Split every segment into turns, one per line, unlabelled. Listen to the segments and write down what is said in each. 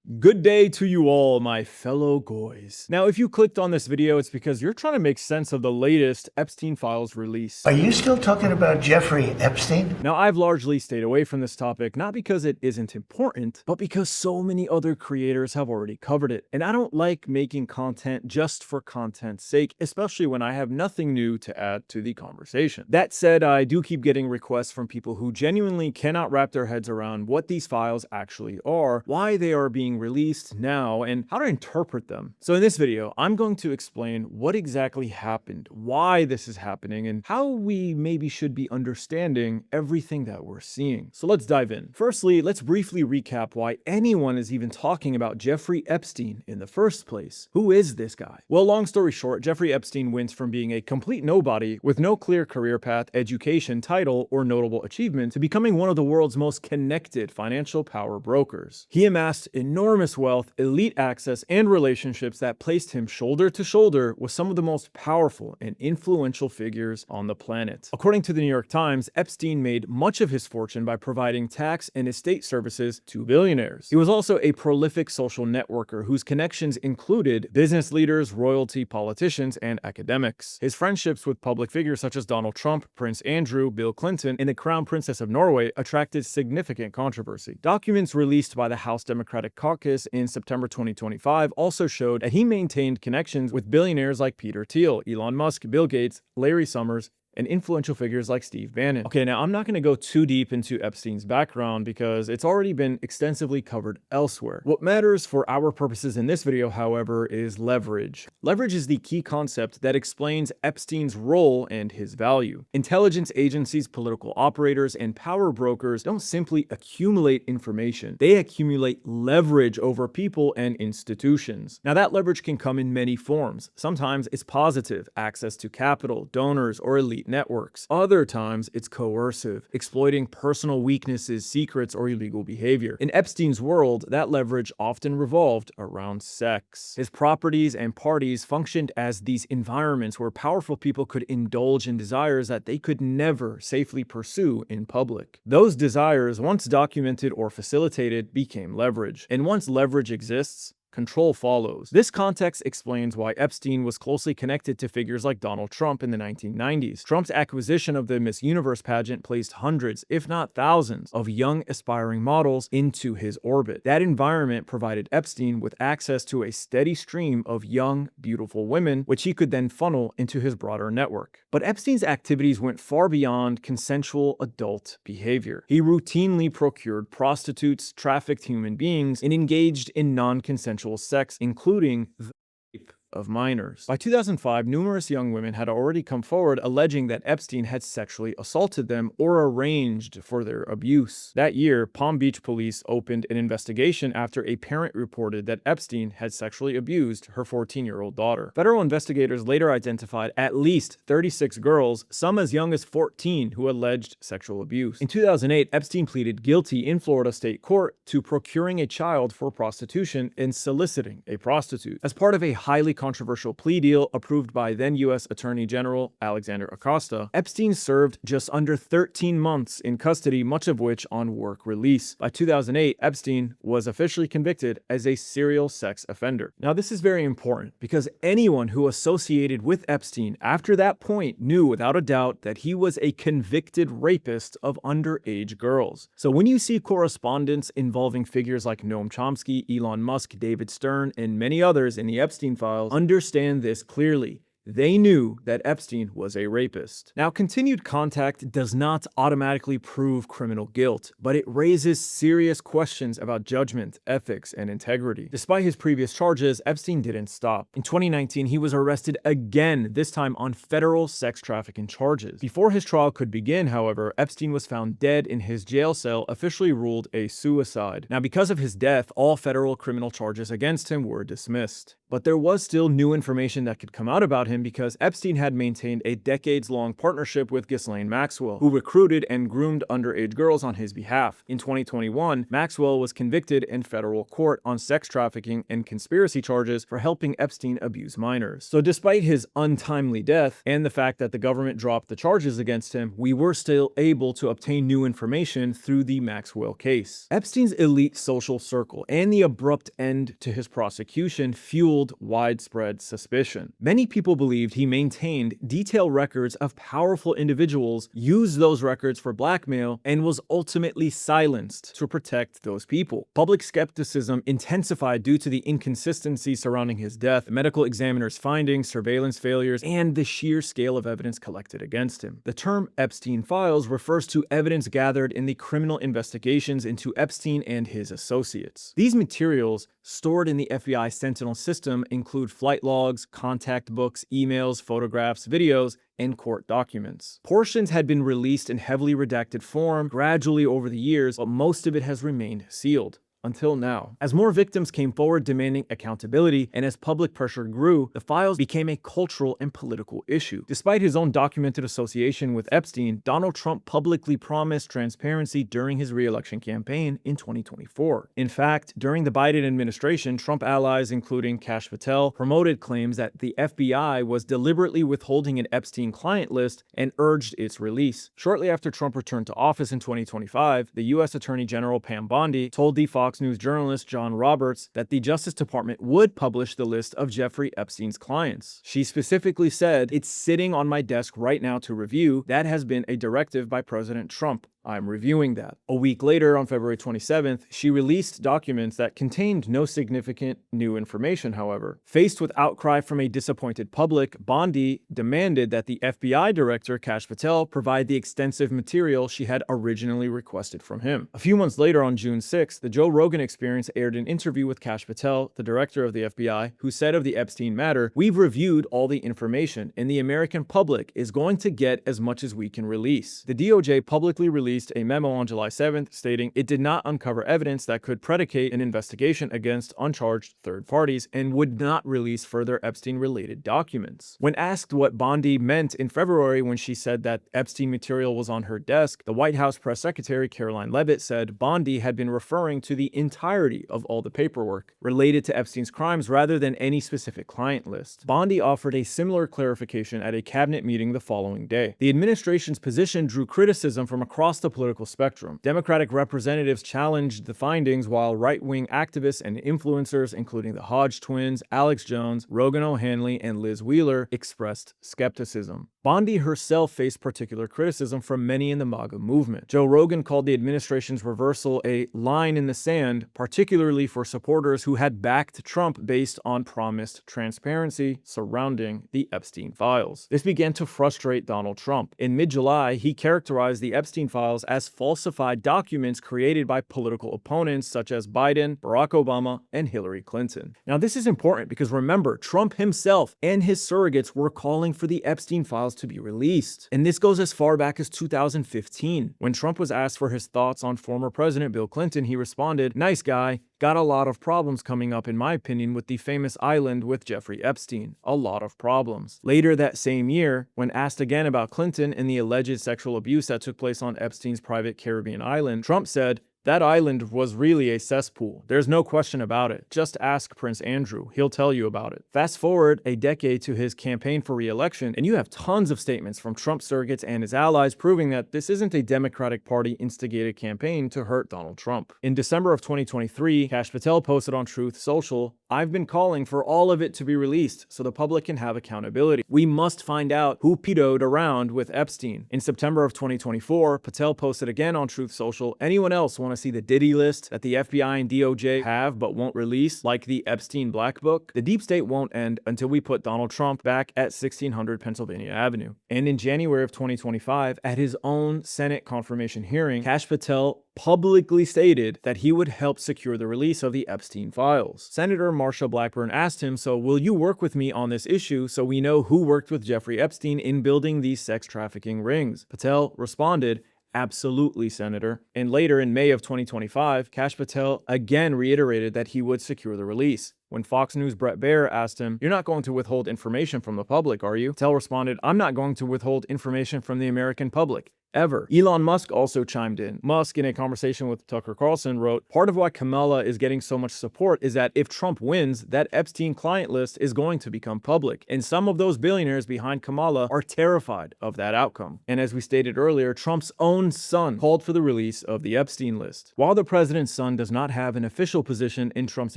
Good day to you all, my fellow goys. Now, if you clicked on this video, it's because you're trying to make sense of the latest Epstein files release.
Are you still talking about Jeffrey Epstein?
Now, I've largely stayed away from this topic, not because it isn't important, but because so many other creators have already covered it. And I don't like making content just for content's sake, especially when I have nothing new to add to the conversation. That said, I do keep getting requests from people who genuinely cannot wrap their heads around what these files actually are, why they are being released now, and how to interpret them. So in this video, I'm going to explain what exactly happened, why this is happening, and how we maybe should be understanding everything that we're seeing. So let's dive in. Firstly, let's briefly recap why anyone is even talking about Jeffrey Epstein in the first place. Who is this guy? Well, long story short, Jeffrey Epstein went from being a complete nobody with no clear career path, education, title, or notable achievement to becoming one of the world's most connected financial power brokers. He amassed enormous wealth, elite access, and relationships that placed him shoulder to shoulder with some of the most powerful and influential figures on the planet. According to the New York Times, Epstein made much of his fortune by providing tax and estate services to billionaires. He was also a prolific social networker whose connections included business leaders, royalty, politicians, and academics. His friendships with public figures such as Donald Trump, Prince Andrew, Bill Clinton, and the Crown Princess of Norway attracted significant controversy. Documents released by the House Democratic Caucus in September 2025 also showed that he maintained connections with billionaires like Peter Thiel, Elon Musk, Bill Gates, Larry Summers, and influential figures like Steve Bannon. Okay, now I'm not going to go too deep into Epstein's background because it's already been extensively covered elsewhere. What matters for our purposes in this video, however, is leverage. Leverage is the key concept that explains Epstein's role and his value. Intelligence agencies, political operators, and power brokers don't simply accumulate information. They accumulate leverage over people and institutions. Now that leverage can come in many forms. Sometimes it's positive, access to capital, donors, or elite networks. Other times, it's coercive, exploiting personal weaknesses, secrets, or illegal behavior. In Epstein's world, that leverage often revolved around sex. His properties and parties functioned as these environments where powerful people could indulge in desires that they could never safely pursue in public. Those desires, once documented or facilitated, became leverage. And once leverage exists, control follows. This context explains why Epstein was closely connected to figures like Donald Trump in the 1990s. Trump's acquisition of the Miss Universe pageant placed hundreds, if not thousands, of young aspiring models into his orbit. That environment provided Epstein with access to a steady stream of young, beautiful women, which he could then funnel into his broader network. But Epstein's activities went far beyond consensual adult behavior. He routinely procured prostitutes, trafficked human beings, and engaged in non-consensual sex, including the rape of minors. By 2005, numerous young women had already come forward alleging that Epstein had sexually assaulted them or arranged for their abuse. That year, Palm Beach police opened an investigation after a parent reported that Epstein had sexually abused her 14-year-old daughter. Federal investigators later identified at least 36 girls, some as young as 14, who alleged sexual abuse. In 2008, Epstein pleaded guilty in Florida state court to procuring a child for prostitution and soliciting a prostitute. As part of a highly controversial plea deal approved by then U.S. Attorney General Alexander Acosta, Epstein served just under 13 months in custody, much of which on work release. By 2008, Epstein was officially convicted as a serial sex offender. Now, this is very important because anyone who associated with Epstein after that point knew without a doubt that he was a convicted rapist of underage girls. So when you see correspondence involving figures like Noam Chomsky, Elon Musk, David Stern, and many others in the Epstein files, understand this clearly. They knew that Epstein was a rapist. Now, continued contact does not automatically prove criminal guilt, but it raises serious questions about judgment, ethics, and integrity. Despite his previous charges, Epstein didn't stop. In 2019, he was arrested again, this time on federal sex trafficking charges. Before his trial could begin, however, Epstein was found dead in his jail cell, officially ruled a suicide. Now, because of his death, all federal criminal charges against him were dismissed. But there was still new information that could come out about him because Epstein had maintained a decades-long partnership with Ghislaine Maxwell, who recruited and groomed underage girls on his behalf. In 2021, Maxwell was convicted in federal court on sex trafficking and conspiracy charges for helping Epstein abuse minors. So despite his untimely death and the fact that the government dropped the charges against him, we were still able to obtain new information through the Maxwell case. Epstein's elite social circle and the abrupt end to his prosecution fueled widespread suspicion. Many people believed he maintained detailed records of powerful individuals, used those records for blackmail, and was ultimately silenced to protect those people. Public skepticism intensified due to the inconsistency surrounding his death, medical examiners' findings, surveillance failures, and the sheer scale of evidence collected against him. The term Epstein Files refers to evidence gathered in the criminal investigations into Epstein and his associates. These materials, stored in the FBI Sentinel system, include flight logs, contact books, emails, photographs, videos, and court documents. Portions had been released in heavily redacted form gradually over the years, but most of it has remained sealed. Until now. As more victims came forward demanding accountability, and as public pressure grew, the files became a cultural and political issue. Despite his own documented association with Epstein, Donald Trump publicly promised transparency during his re-election campaign in 2024. In fact, during the Biden administration, Trump allies, including Kash Patel, promoted claims that the FBI was deliberately withholding an Epstein client list and urged its release. Shortly after Trump returned to office in 2025, the U.S. Attorney General Pam Bondi told the Fox News journalist John Roberts that the Justice Department would publish the list of Jeffrey Epstein's clients. She specifically said, "It's sitting on my desk right now to review. That has been a directive by President Trump. I'm reviewing that." A week later, on February 27th, she released documents that contained no significant new information, however. Faced with outcry from a disappointed public, Bondi demanded that the FBI director, Kash Patel, provide the extensive material she had originally requested from him. A few months later, on June 6th, the Joe Rogan Experience aired an interview with Kash Patel, the director of the FBI, who said of the Epstein matter, "We've reviewed all the information, and the American public is going to get as much as we can release." The DOJ publicly released a memo on July 7th stating it did not uncover evidence that could predicate an investigation against uncharged third parties and would not release further Epstein-related documents. When asked what Bondi meant in February when she said that Epstein material was on her desk, the White House press secretary Caroline Leavitt said Bondi had been referring to the entirety of all the paperwork related to Epstein's crimes rather than any specific client list. Bondi offered a similar clarification at a cabinet meeting the following day. The administration's position drew criticism from across the political spectrum. Democratic representatives challenged the findings, while right-wing activists and influencers, including the Hodge twins, Alex Jones, Rogan O'Hanley, and Liz Wheeler, expressed skepticism. Bondi herself faced particular criticism from many in the MAGA movement. Joe Rogan called the administration's reversal a line in the sand, particularly for supporters who had backed Trump based on promised transparency surrounding the Epstein files. This began to frustrate Donald Trump. In mid-July, he characterized the Epstein files as falsified documents created by political opponents such as Biden, Barack Obama, and Hillary Clinton. Now, this is important because remember, Trump himself and his surrogates were calling for the Epstein files to be released. And this goes as far back as 2015. When Trump was asked for his thoughts on former President Bill Clinton, he responded, "Nice guy. Got a lot of problems coming up, in my opinion, with the famous island with Jeffrey Epstein. A lot of problems." Later that same year, when asked again about Clinton and the alleged sexual abuse that took place on Epstein's private Caribbean island, Trump said, "That island was really a cesspool. There's no question about it. Just ask Prince Andrew. He'll tell you about it." Fast forward a decade to his campaign for re-election, and you have tons of statements from Trump surrogates and his allies proving that this isn't a Democratic Party instigated campaign to hurt Donald Trump. In December of 2023, Kash Patel posted on Truth Social, "I've been calling for all of it to be released so the public can have accountability. We must find out who pedoed around with Epstein." In September of 2024, Patel posted again on Truth Social, "Anyone else want to see the Diddy list that the FBI and DOJ have but won't release, like the Epstein Black Book? The deep state won't end until we put Donald Trump back at 1600 Pennsylvania Avenue." And in January of 2025, at his own Senate confirmation hearing, Kash Patel publicly stated that he would help secure the release of the Epstein files. Senator Marsha Blackburn asked him, "So will you work with me on this issue so we know who worked with Jeffrey Epstein in building these sex trafficking rings?" Patel responded, Absolutely, Senator. And later in May of 2025, Kash Patel again reiterated that he would secure the release. When Fox News' Brett Baier asked him, "You're not going to withhold information from the public, are you?" Patel responded, "I'm not going to withhold information from the American public. Ever." Elon Musk also chimed in. Musk, in a conversation with Tucker Carlson, wrote, "Part of why Kamala is getting so much support is that if Trump wins, that Epstein client list is going to become public. And some of those billionaires behind Kamala are terrified of that outcome." And as we stated earlier, Trump's own son called for the release of the Epstein list. While the president's son does not have an official position in Trump's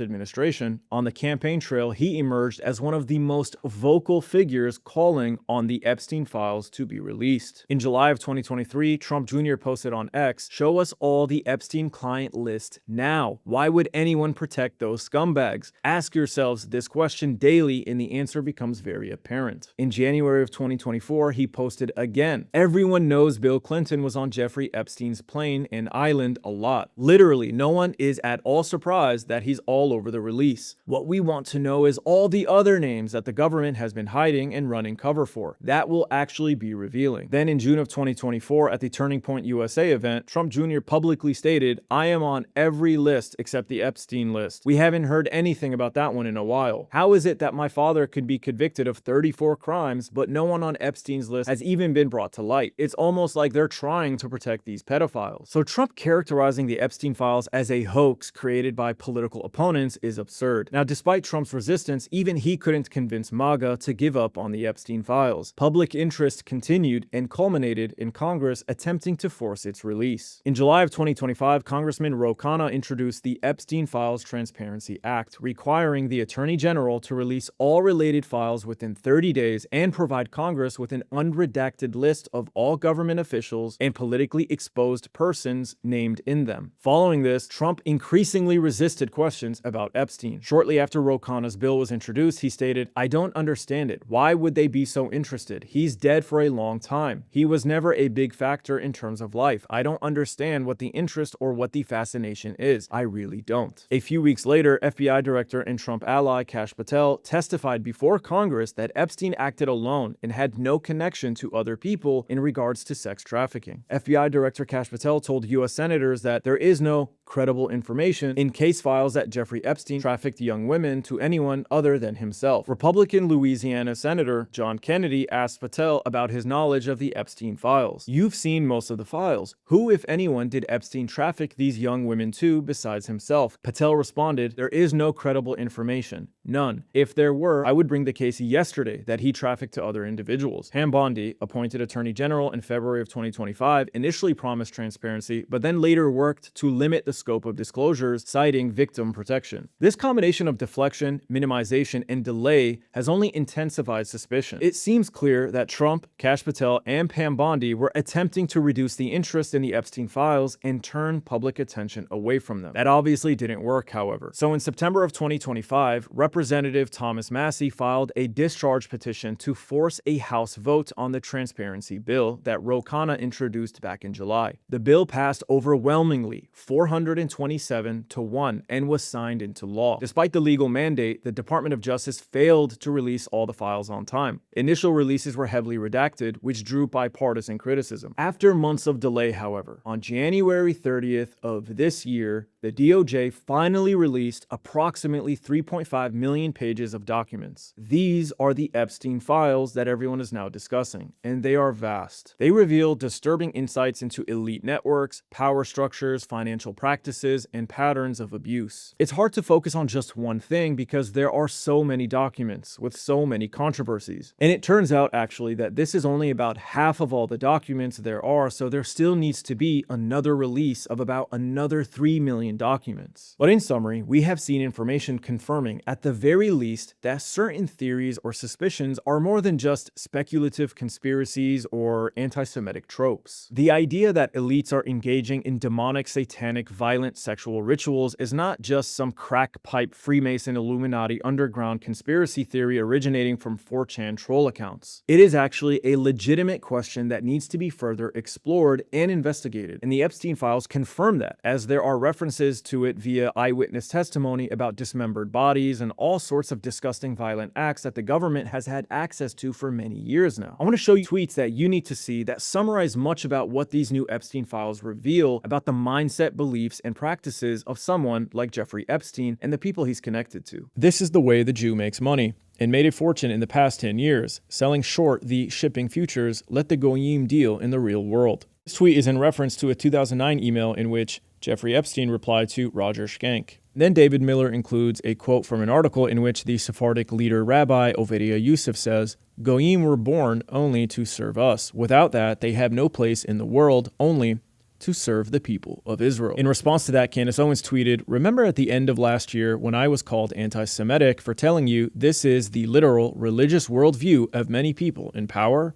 administration, on the campaign trail, he emerged as one of the most vocal figures calling on the Epstein files to be released. In July of 2023, Trump Jr. posted on X, "Show us all the Epstein client list now. Why would anyone protect those scumbags? Ask yourselves this question daily and the answer becomes very apparent." In January of 2024, he posted again, "Everyone knows Bill Clinton was on Jeffrey Epstein's plane and island a lot. Literally, no one is at all surprised that he's all over the release. What we want to know is all the other names that the government has been hiding and running cover for. That will actually be revealing." Then in June of 2024, at the Turning Point USA event, Trump Jr. publicly stated, "I am on every list except the Epstein list. We haven't heard anything about that one in a while. How is it that my father could be convicted of 34 crimes, but no one on Epstein's list has even been brought to light? It's almost like they're trying to protect these pedophiles." So Trump characterizing the Epstein files as a hoax created by political opponents is absurd. Now, despite Trump's resistance, even he couldn't convince MAGA to give up on the Epstein files. Public interest continued and culminated in Congress attempting to force its release. In July of 2025, Congressman Ro Khanna introduced the Epstein Files Transparency Act, requiring the Attorney General to release all related files within 30 days and provide Congress with an unredacted list of all government officials and politically exposed persons named in them. Following this, Trump increasingly resisted questions about Epstein. Shortly after Ro Khanna's bill was introduced, he stated, "I don't understand it. Why would they be so interested? He's dead for a long time. He was never a big factor in terms of life. I don't understand what the interest or what the fascination is. I really don't." A few weeks later, FBI Director and Trump ally Kash Patel testified before Congress that Epstein acted alone and had no connection to other people in regards to sex trafficking. FBI Director Kash Patel told U.S. senators that there is no credible information in case files that Jeffrey Epstein trafficked young women to anyone other than himself. Republican Louisiana Senator John Kennedy asked Patel about his knowledge of the Epstein files. "You've seen most of the files. Who, if anyone, did Epstein traffic these young women to besides himself?" Patel responded, "There is no credible information. None. If there were, I would bring the case yesterday that he trafficked to other individuals." Pam Bondi, appointed Attorney General in February of 2025, initially promised transparency, but then later worked to limit the scope of disclosures, citing victim protection. This combination of deflection, minimization, and delay has only intensified suspicion. It seems clear that Trump, Kash Patel, and Pam Bondi were attempting to reduce the interest in the Epstein files and turn public attention away from them. That obviously didn't work, however. So in September of 2025, Representative Thomas Massie filed a discharge petition to force a House vote on the transparency bill that Ro Khanna introduced back in July. The bill passed overwhelmingly, 427 to 1, and was signed into law. Despite the legal mandate, the Department of Justice failed to release all the files on time. Initial releases were heavily redacted, which drew bipartisan criticism. After months of delay, however, on January 30th of this year, the DOJ finally released approximately 3.5 million pages of documents. These are the Epstein files that everyone is now discussing, and they are vast. They reveal disturbing insights into elite networks, power structures, financial practices, and patterns of abuse. It's hard to focus on just one thing because there are so many documents with so many controversies. And it turns out actually that this is only about half of all the documents there are, so there still needs to be another release of about another 3 million documents. But in summary, we have seen information confirming, at the very least, that certain theories or suspicions are more than just speculative conspiracies or anti-Semitic tropes. The idea that elites are engaging in demonic, satanic, violent sexual rituals is not just some crack pipe Freemason Illuminati underground conspiracy theory originating from 4chan troll accounts. It is actually a legitimate question that needs to be further explored and investigated, and the Epstein files confirm that, as there are references sources to it via eyewitness testimony about dismembered bodies and all sorts of disgusting violent acts that the government has had access to for many years now. I want to show you tweets that you need to see that summarize much about what these new Epstein files reveal about the mindset, beliefs, and practices of someone like Jeffrey Epstein and the people he's connected to. This is the way the Jew makes money and made a fortune in the past 10 years, selling short the shipping futures, let the goyim deal in the real world. This tweet is in reference to a 2009 email in which Jeffrey Epstein replied to Roger Schenck. Then David Miller includes a quote from an article in which the Sephardic leader Rabbi Ovadia Yusuf says, "Goyim were born only to serve us. Without that, they have no place in the world, only to serve the people of Israel." In response to that, Candace Owens tweeted, "Remember at the end of last year when I was called anti-Semitic for telling you this is the literal religious worldview of many people in power?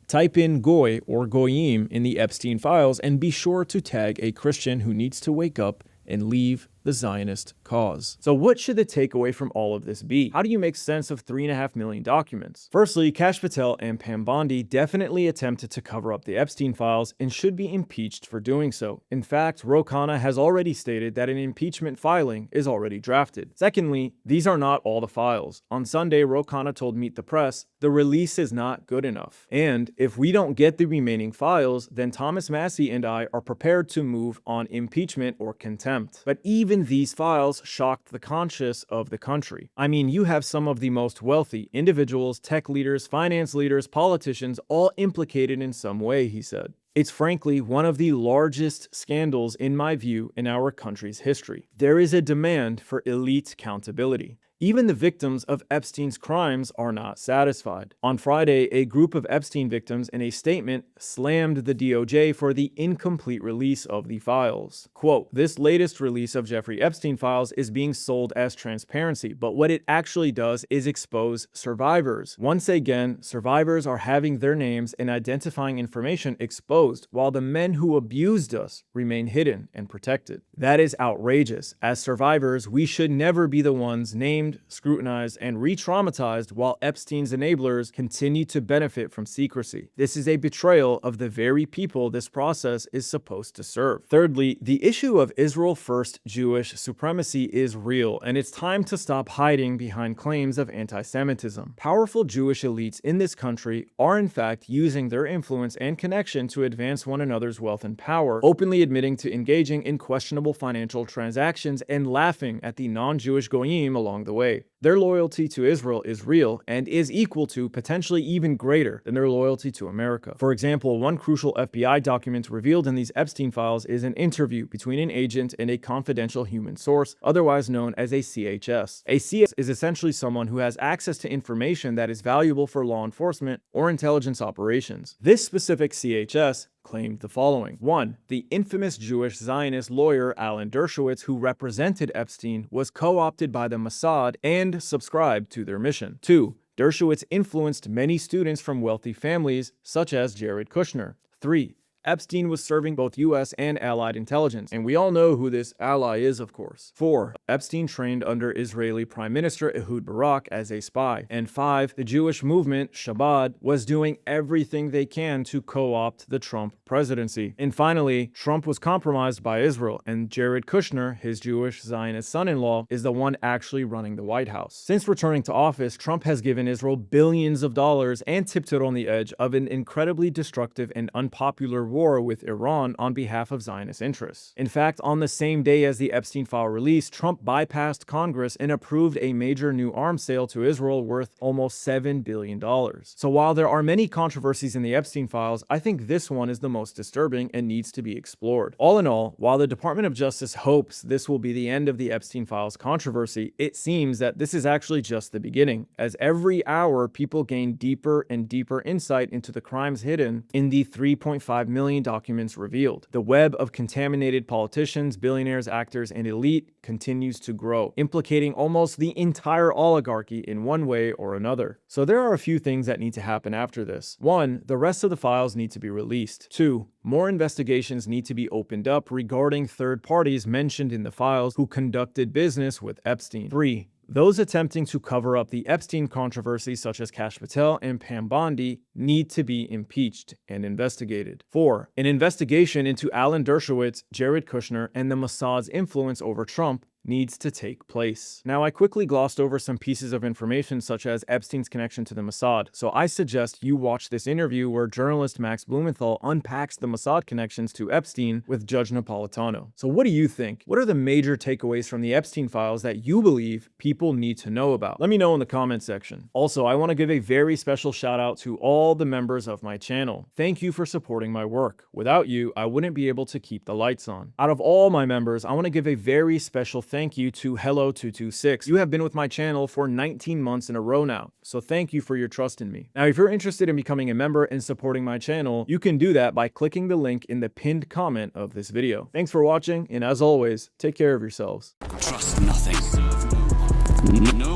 Type in Goy or Goyim in the Epstein files and be sure to tag a Christian who needs to wake up and leave the Zionist cause." So what should the takeaway from all of this be? How do you make sense of 3.5 million documents? Firstly, Kash Patel and Pam Bondi definitely attempted to cover up the Epstein files and should be impeached for doing so. In fact, Ro Khanna has already stated that an impeachment filing is already drafted. Secondly, these are not all the files. On Sunday, Ro Khanna told Meet the Press, the release is not good enough. And if we don't get the remaining files, then Thomas Massie and I are prepared to move on impeachment or contempt. But even these files shocked the conscience of the country. I mean, you have some of the most wealthy individuals, tech leaders, finance leaders, politicians, all implicated in some way, he said. It's frankly one of the largest scandals, in my view, in our country's history. There is a demand for elite accountability. Even the victims of Epstein's crimes are not satisfied. On Friday, a group of Epstein victims in a statement slammed the DOJ for the incomplete release of the files. Quote, "This latest release of Jeffrey Epstein files is being sold as transparency, but what it actually does is expose survivors. Once again, survivors are having their names and identifying information exposed, while the men who abused us remain hidden and protected. That is outrageous. As survivors, we should never be the ones named, scrutinized, and re-traumatized while Epstein's enablers continue to benefit from secrecy. This is a betrayal of the very people this process is supposed to serve." Thirdly, the issue of Israel First Jewish supremacy is real, and it's time to stop hiding behind claims of anti-Semitism. Powerful Jewish elites in this country are in fact using their influence and connection to advance one another's wealth and power, openly admitting to engaging in questionable financial transactions and laughing at the non-Jewish goyim along the way. Their loyalty to Israel is real and is equal to, potentially even greater than their loyalty to America. For example, one crucial FBI document revealed in these Epstein files is an interview between an agent and a confidential human source, otherwise known as a CHS. A CHS is essentially someone who has access to information that is valuable for law enforcement or intelligence operations. This specific CHS claimed the following. 1. The infamous Jewish Zionist lawyer Alan Dershowitz, who represented Epstein, was co-opted by the Mossad and subscribed to their mission. 2. Dershowitz influenced many students from wealthy families, such as Jared Kushner. 3. Epstein was serving both U.S. and Allied intelligence, and we all know who this ally is, of course. 4. Epstein trained under Israeli Prime Minister Ehud Barak as a spy. And 5. The Jewish movement, Shabbat, was doing everything they can to co-opt the Trump presidency. And finally, Trump was compromised by Israel, and Jared Kushner, his Jewish Zionist son-in-law, is the one actually running the White House. Since returning to office, Trump has given Israel billions of dollars and tipped it on the edge of an incredibly destructive and unpopular war with Iran on behalf of Zionist interests. In fact, on the same day as the Epstein file release, Trump bypassed Congress and approved a major new arms sale to Israel worth almost $7 billion. So while there are many controversies in the Epstein files, I think this one is the most disturbing and needs to be explored. All in all, while the Department of Justice hopes this will be the end of the Epstein files controversy, it seems that this is actually just the beginning, as every hour people gain deeper and deeper insight into the crimes hidden in the 3.5 million documents revealed. The web of contaminated politicians, billionaires, actors, and elite continues to grow, implicating almost the entire oligarchy in one way or another. So there are a few things that need to happen after this. 1. The rest of the files need to be released. 2. More investigations need to be opened up regarding third parties mentioned in the files who conducted business with Epstein. 3. Those attempting to cover up the Epstein controversy, such as Kash Patel and Pam Bondi, need to be impeached and investigated. 4. An investigation into Alan Dershowitz, Jared Kushner, and the Mossad's influence over Trump needs to take place. Now, I quickly glossed over some pieces of information such as Epstein's connection to the Mossad, so I suggest you watch this interview where journalist Max Blumenthal unpacks the Mossad connections to Epstein with Judge Napolitano. So what do you think? What are the major takeaways from the Epstein files that you believe people need to know about? Let me know in the comment section. Also, I want to give a very special shout out to all the members of my channel. Thank you for supporting my work. Without you, I wouldn't be able to keep the lights on. Out of all my members, I want to give a very special thank you to Hello226. You have been with my channel for 19 months in a row now, so thank you for your trust in me. Now, if you're interested in becoming a member and supporting my channel, you can do that by clicking the link in the pinned comment of this video. Thanks for watching, and as always, take care of yourselves.
Trust nothing. No